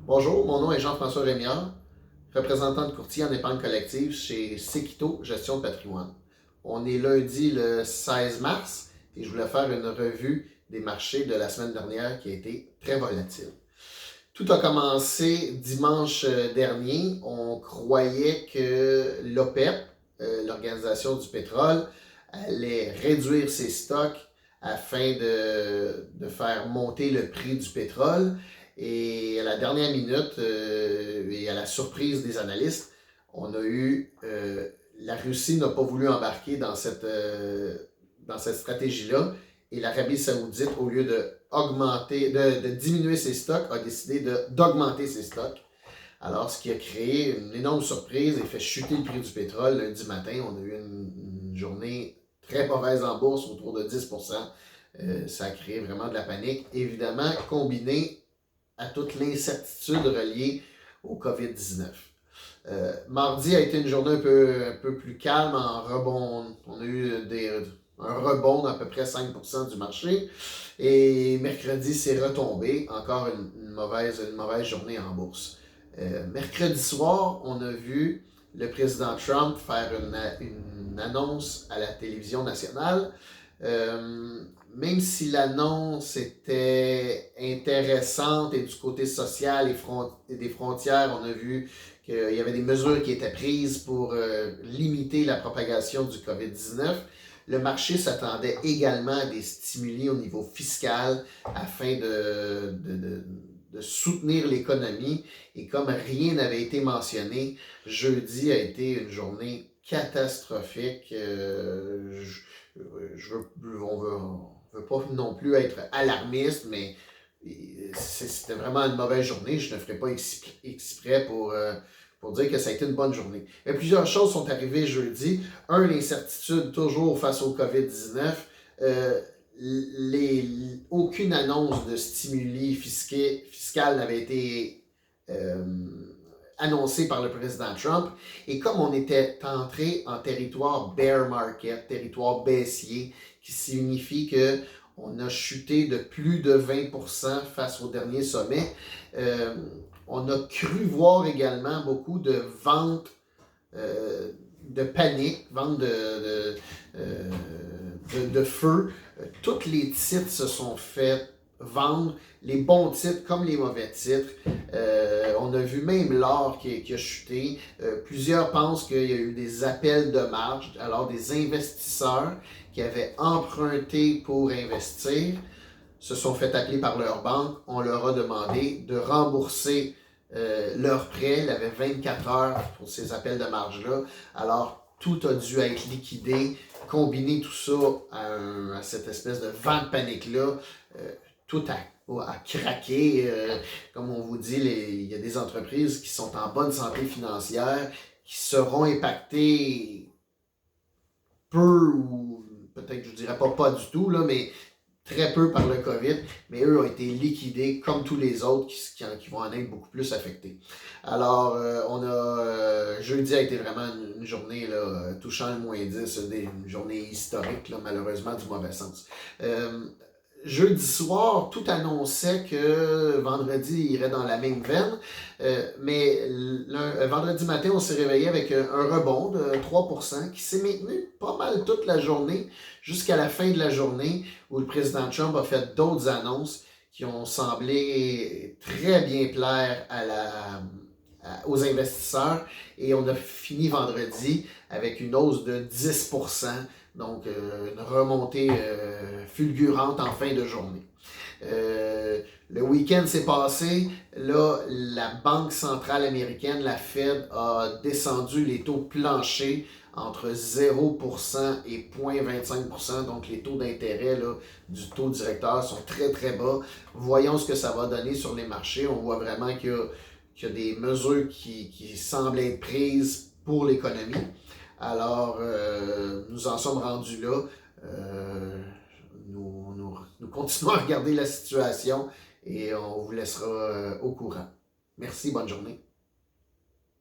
Bonjour, mon nom est Jean-François Rémillard, représentant de courtier en épargne collective chez Sequito Gestion de patrimoine. On est lundi le 16 mars et je voulais faire une revue des marchés de la semaine dernière qui a été très volatile. Tout a commencé dimanche dernier. On croyait que l'OPEP, l'Organisation du pétrole, allait réduire ses stocks afin de faire monter le prix du pétrole. Et à la dernière minute, et à la surprise des analystes, on a eu la Russie n'a pas voulu embarquer dans cette stratégie-là. Et l'Arabie Saoudite, au lieu de diminuer ses stocks, a décidé d'augmenter ses stocks. Alors, ce qui a créé une énorme surprise et fait chuter le prix du pétrole lundi matin. On a eu une journée très mauvaise en bourse, autour de 10%. Ça a créé vraiment de la panique, évidemment, combiné à toute l'incertitude reliée au COVID-19. Mardi a été une journée un peu plus calme en rebond. On a eu un rebond d'à peu près 5% du marché. Et mercredi, c'est retombé. Encore une mauvaise journée en bourse. Mercredi soir, on a vu le président Trump faire une annonce à la télévision nationale. Même si l'annonce était intéressante et du côté social et des frontières, on a vu qu'il y avait des mesures qui étaient prises pour limiter la propagation du COVID-19. Le marché s'attendait également à des stimuli au niveau fiscal afin de soutenir l'économie. Et comme rien n'avait été mentionné, jeudi a été une journée catastrophique. On veut pas non plus être alarmiste, mais c'était vraiment une mauvaise journée. Je ne ferai pas exprès pour dire que ça a été une bonne journée. Mais plusieurs choses sont arrivées jeudi. Un, l'incertitude toujours face au COVID-19. Aucune annonce de stimuli fiscal n'avait été annoncée par le président Trump. Et comme on était entré en territoire bear market, territoire baissier, qui signifie que on a chuté de plus de 20% face au dernier sommet. On a cru voir également beaucoup de ventes de panique, ventes de feu. Tous les titres se sont fait vendre, les bons titres comme les mauvais titres. On a vu même l'or qui a chuté. Plusieurs pensent qu'il y a eu des appels de marge, alors des investisseurs qui avaient emprunté pour investir se sont fait appeler par leur banque. On leur a demandé de rembourser leur prêt. Il y avait 24 heures pour ces appels de marge-là. Alors, tout a dû être liquidé. Combiner tout ça à cette espèce de vent de panique-là, tout a craqué. Comme on vous dit, il y a des entreprises qui sont en bonne santé financière, qui seront impactées peu ou peut-être je ne dirais pas du tout, là, mais très peu par le COVID, mais eux ont été liquidés comme tous les autres qui vont en être beaucoup plus affectés. Alors, jeudi a été vraiment une journée là, touchant le moins 10, une journée historique, là, malheureusement du mauvais sens. Jeudi soir, tout annonçait que vendredi irait dans la même veine, mais vendredi matin, on s'est réveillé avec un rebond de 3% qui s'est maintenu pas mal toute la journée jusqu'à la fin de la journée où le président Trump a fait d'autres annonces qui ont semblé très bien plaire aux investisseurs et on a fini vendredi avec une hausse de 10%. Donc, une remontée fulgurante en fin de journée. Le week-end s'est passé. Là, la Banque centrale américaine, la Fed, a descendu les taux planchers entre 0% et 0,25%. Donc, les taux d'intérêt là, du taux directeur sont très, très bas. Voyons ce que ça va donner sur les marchés. On voit vraiment qu'il y a des mesures qui semblent être prises pour l'économie. Alors, nous en sommes rendus là. Nous continuons à regarder la situation et on vous laissera au courant. Merci, bonne journée.